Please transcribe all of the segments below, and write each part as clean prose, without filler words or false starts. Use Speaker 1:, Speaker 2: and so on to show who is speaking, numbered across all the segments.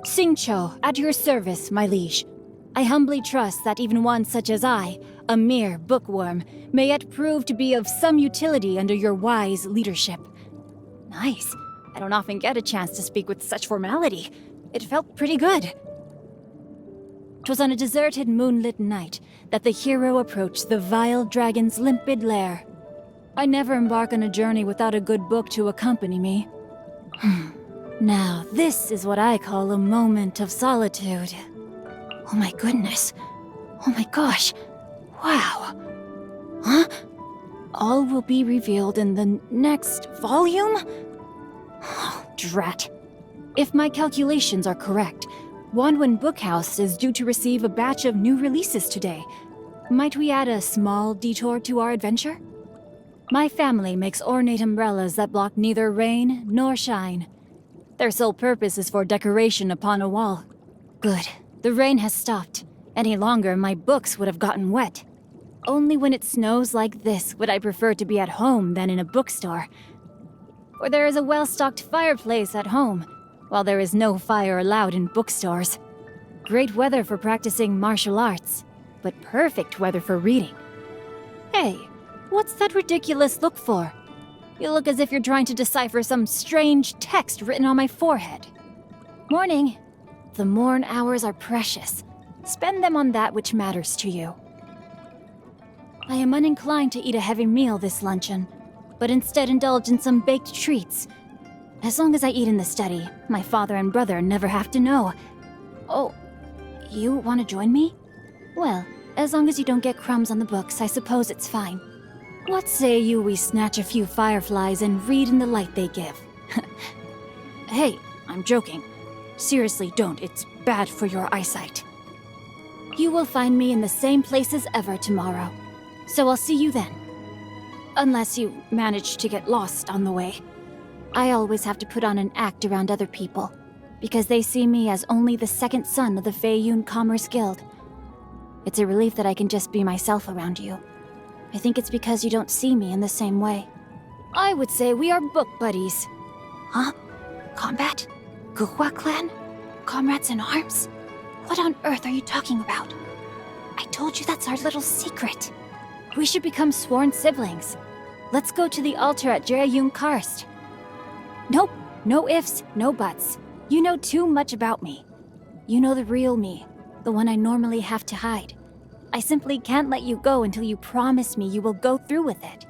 Speaker 1: Xingqiu, at your service, my liege. I humbly trust that even one such as I, a mere bookworm, may yet prove to be of some utility under your wise leadership. Nice. I don't often get a chance to speak with such formality. It felt pretty good. 'Twas on a deserted moonlit night that the hero approached the vile dragon's limpid lair. I never embark on a journey without a good book to accompany me. Now, this is what I call a moment of solitude. Oh my goodness. Oh my gosh. Wow. Huh? All will be revealed in the next volume? Oh, drat. If my calculations are correct, Wanwen Bookhouse is due to receive a batch of new releases today. Might we add a small detour to our adventure? My family makes ornate umbrellas that block neither rain nor shine. Their sole purpose is for decoration upon a wall. Good. The rain has stopped. Any longer, my books would have gotten wet. Only when it snows like this would I prefer to be at home than in a bookstore. For there is a well-stocked fireplace at home, while there is no fire allowed in bookstores. Great weather for practicing martial arts, but perfect weather for reading. Hey, what's that ridiculous look for? You look as if you're trying to decipher some strange text written on my forehead. Morning. The morn hours are precious. Spend them on that which matters to you. I am uninclined to eat a heavy meal this luncheon, but instead indulge in some baked treats. As long as I eat in the study, my father and brother never have to know. Oh, you want to join me? Well, as long as you don't get crumbs on the books, I suppose it's fine. What say we snatch a few fireflies and read in the light they give? Hey, I'm joking. Seriously, don't. It's bad for your eyesight. You will find me in the same place as ever tomorrow, so I'll see you then. Unless you manage to get lost on the way. I always have to put on an act around other people, because they see me as only the second son of the Feiyun Commerce Guild. It's a relief that I can just be myself around you. I think it's because you don't see me in the same way. I would say we are book buddies. Huh? Combat? Guhua clan? Comrades in arms? What on earth are you talking about? I told you that's our little secret. We should become sworn siblings. Let's go to the altar at Jereyun Karst. Nope, no ifs, no buts. You know too much about me. You know the real me, the one I normally have to hide. I simply can't let you go until you promise me you will go through with it.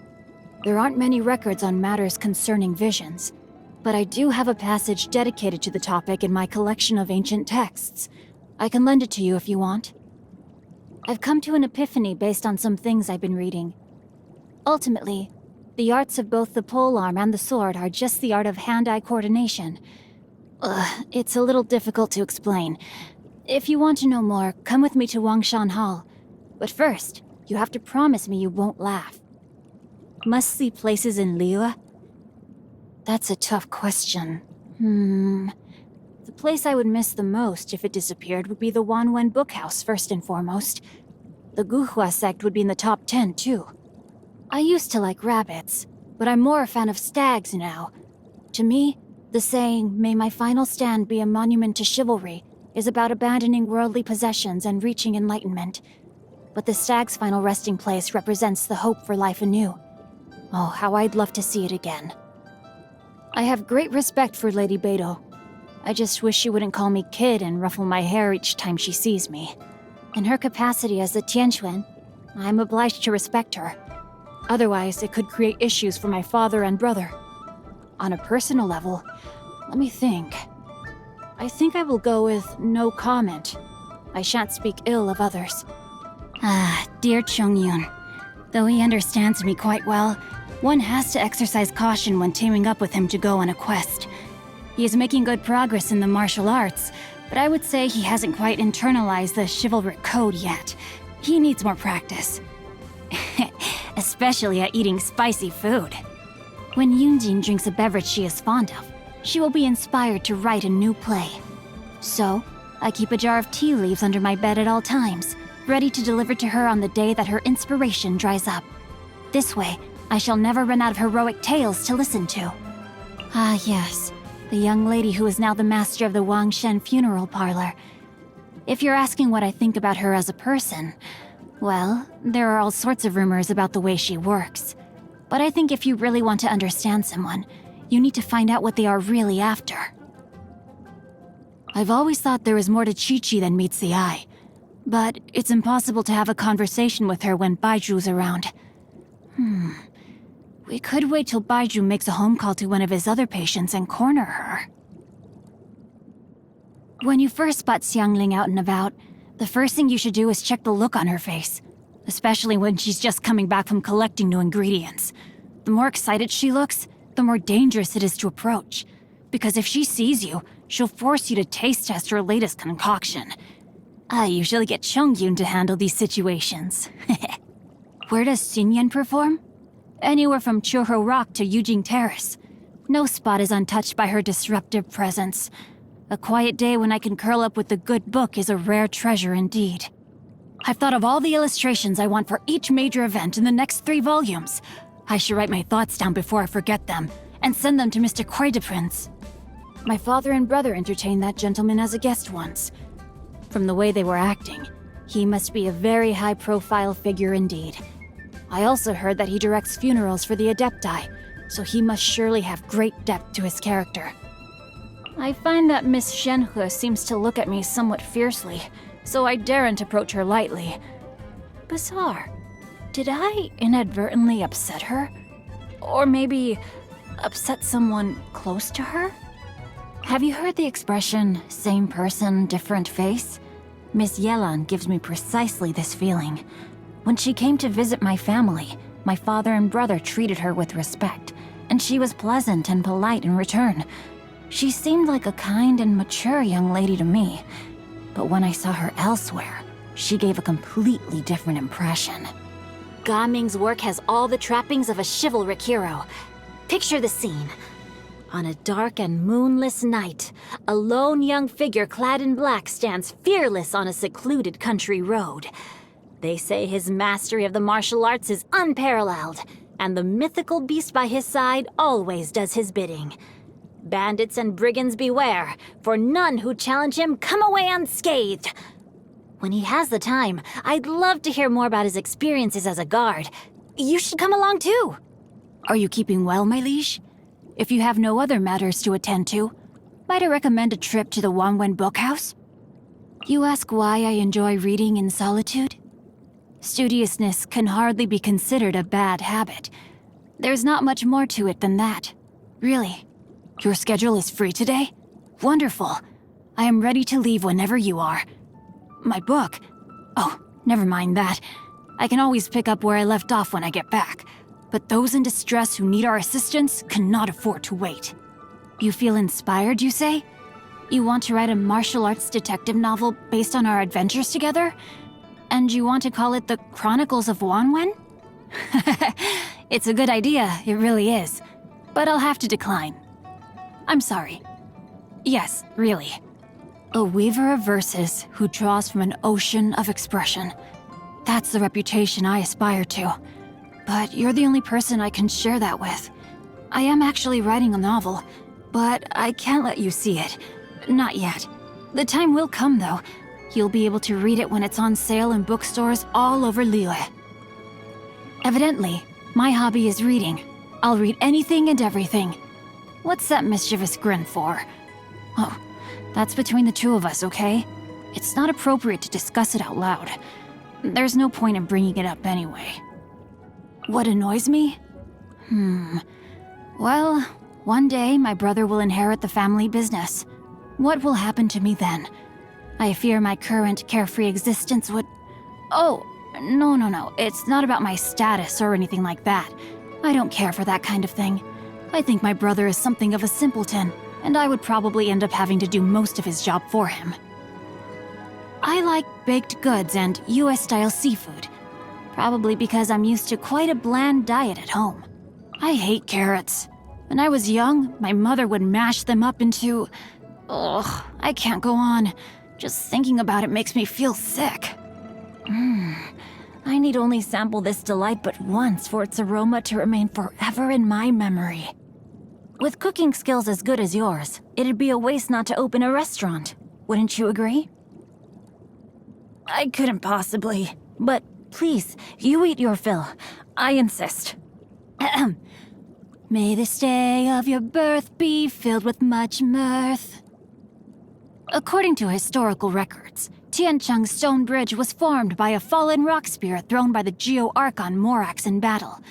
Speaker 1: There aren't many records on matters concerning visions, but I do have a passage dedicated to the topic in my collection of ancient texts. I can lend it to you if you want. I've come to an epiphany based on some things I've been reading. Ultimately, the arts of both the polearm and the sword are just the art of hand-eye coordination. It's a little difficult to explain. If you want to know more, come with me to Wangshan Hall. But first, you have to promise me you won't laugh. Must-see places in Liyue? That's a tough question. The place I would miss the most if it disappeared would be the Wanwen Bookhouse, first and foremost. The Guhua sect would be in the top 10, too. I used to like rabbits, but I'm more a fan of stags now. To me, the saying, "May my final stand be a monument to chivalry," is about abandoning worldly possessions and reaching enlightenment. But the stag's final resting place represents the hope for life anew. Oh, how I'd love to see it again. I have great respect for Lady Beidou. I just wish she wouldn't call me kid and ruffle my hair each time she sees me. In her capacity as the Tianquan, I'm obliged to respect her. Otherwise, it could create issues for my father and brother. On a personal level, let me think. I think I will go with no comment. I shan't speak ill of others. Dear Chongyun. Though he understands me quite well, one has to exercise caution when teaming up with him to go on a quest. He is making good progress in the martial arts, but I would say he hasn't quite internalized the chivalric code yet. He needs more practice. Especially at eating spicy food. When Yunjin drinks a beverage she is fond of, she will be inspired to write a new play. So, I keep a jar of tea leaves under my bed at all times, ready to deliver to her on the day that her inspiration dries up. This way, I shall never run out of heroic tales to listen to. Ah, yes. The young lady who is now the master of the Wang Shen funeral parlor. If you're asking what I think about her as a person, well, there are all sorts of rumors about the way she works. But I think if you really want to understand someone, you need to find out what they are really after. I've always thought there is more to Chi-Chi than meets the eye. But it's impossible to have a conversation with her when Baiju's around. We could wait till Baiju makes a home call to one of his other patients and corner her. When you first spot Xiangling out and about, the first thing you should do is check the look on her face. Especially when she's just coming back from collecting new ingredients. The more excited she looks, the more dangerous it is to approach. Because if she sees you, she'll force you to taste test her latest concoction. I usually get Chongyun to handle these situations. Where does Xinyan perform? Anywhere from Chuho Rock to Yujing Terrace. No spot is untouched by her disruptive presence. A quiet day when I can curl up with a good book is a rare treasure indeed. I've thought of all the illustrations I want for each major event in the next 3 volumes. I should write my thoughts down before I forget them, and send them to Mr. Quay de Prince. My father and brother entertained that gentleman as a guest once. From the way they were acting, he must be a very high-profile figure indeed. I also heard that he directs funerals for the Adepti, so he must surely have great depth to his character. I find that Miss Shenhe seems to look at me somewhat fiercely, so I daren't approach her lightly. Bizarre. Did I inadvertently upset her? Or maybe upset someone close to her? Have you heard the expression, same person, different face? Miss Yelan gives me precisely this feeling. When she came to visit my family, my father and brother treated her with respect, and she was pleasant and polite in return. She seemed like a kind and mature young lady to me, but when I saw her elsewhere, she gave a completely different impression. Gaming's work has all the trappings of a chivalric hero. Picture the scene. On a dark and moonless night, a lone young figure clad in black stands fearless on a secluded country road. They say his mastery of the martial arts is unparalleled, and the mythical beast by his side always does his bidding. Bandits and brigands beware, for none who challenge him come away unscathed. When he has the time, I'd love to hear more about his experiences as a guard. You should come along too. Are you keeping well, my liege? If you have no other matters to attend to, might I recommend a trip to the Wanwen Bookhouse? You ask why I enjoy reading in solitude? Studiousness can hardly be considered a bad habit. There's not much more to it than that. Really. Your schedule is free today? Wonderful. I am ready to leave whenever you are. My book? Oh, never mind that. I can always pick up where I left off when I get back. But those in distress who need our assistance cannot afford to wait. You feel inspired, you say? You want to write a martial arts detective novel based on our adventures together? And you want to call it The Chronicles of Wanwen? It's a good idea, it really is. But I'll have to decline. I'm sorry. Yes, really. A weaver of verses who draws from an ocean of expression. That's the reputation I aspire to. But you're the only person I can share that with. I am actually writing a novel, but I can't let you see it. Not yet. The time will come, though. You'll be able to read it when it's on sale in bookstores all over Liyue. Evidently, my hobby is reading. I'll read anything and everything. What's that mischievous grin for? Oh, that's between the two of us, okay? It's not appropriate to discuss it out loud. There's no point in bringing it up anyway. What annoys me? Well, one day my brother will inherit the family business. What will happen to me then? I fear my current carefree existence would... Oh, no. It's not about my status or anything like that. I don't care for that kind of thing. I think my brother is something of a simpleton, and I would probably end up having to do most of his job for him. I like baked goods and US-style seafood. Probably because I'm used to quite a bland diet at home. I hate carrots. When I was young, my mother would mash them up into... Ugh, I can't go on. Just thinking about it makes me feel sick. I need only sample this delight but once for its aroma to remain forever in my memory. With cooking skills as good as yours, it'd be a waste not to open a restaurant. Wouldn't you agree? I couldn't possibly. But please, you eat your fill. I insist. Ahem. May this day of your birth be filled with much mirth. According to historical records, Tiancheng's stone bridge was formed by a fallen rock spear thrown by the Geo Archon Morax in battle.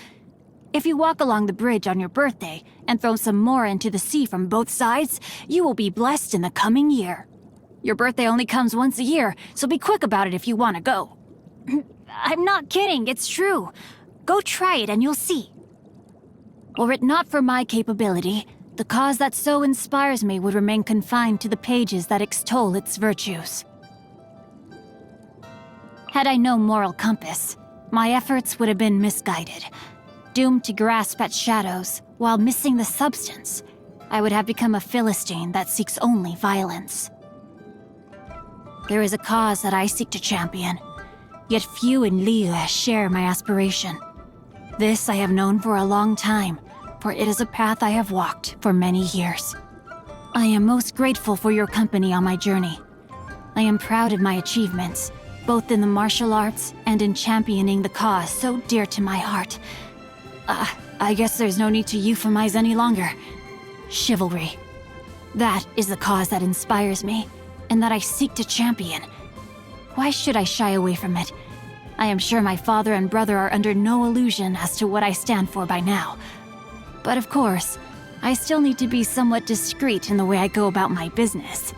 Speaker 1: If you walk along the bridge on your birthday and throw some more into the sea from both sides, you will be blessed in the coming year. Your birthday only comes once a year, so be quick about it if you want to go. I'm not kidding, it's true. Go try it and you'll see. Were it not for my capability, the cause that so inspires me would remain confined to the pages that extol its virtues. Had I no moral compass, my efforts would have been misguided. Doomed to grasp at shadows, while missing the substance, I would have become a Philistine that seeks only violence. There is a cause that I seek to champion, yet few in Liyue share my aspiration. This I have known for a long time, for it is a path I have walked for many years. I am most grateful for your company on my journey. I am proud of my achievements, both in the martial arts and in championing the cause so dear to my heart. I guess there's no need to euphemize any longer. Chivalry. That is the cause that inspires me, and that I seek to champion. Why should I shy away from it? I am sure my father and brother are under no illusion as to what I stand for by now. But of course, I still need to be somewhat discreet in the way I go about my business.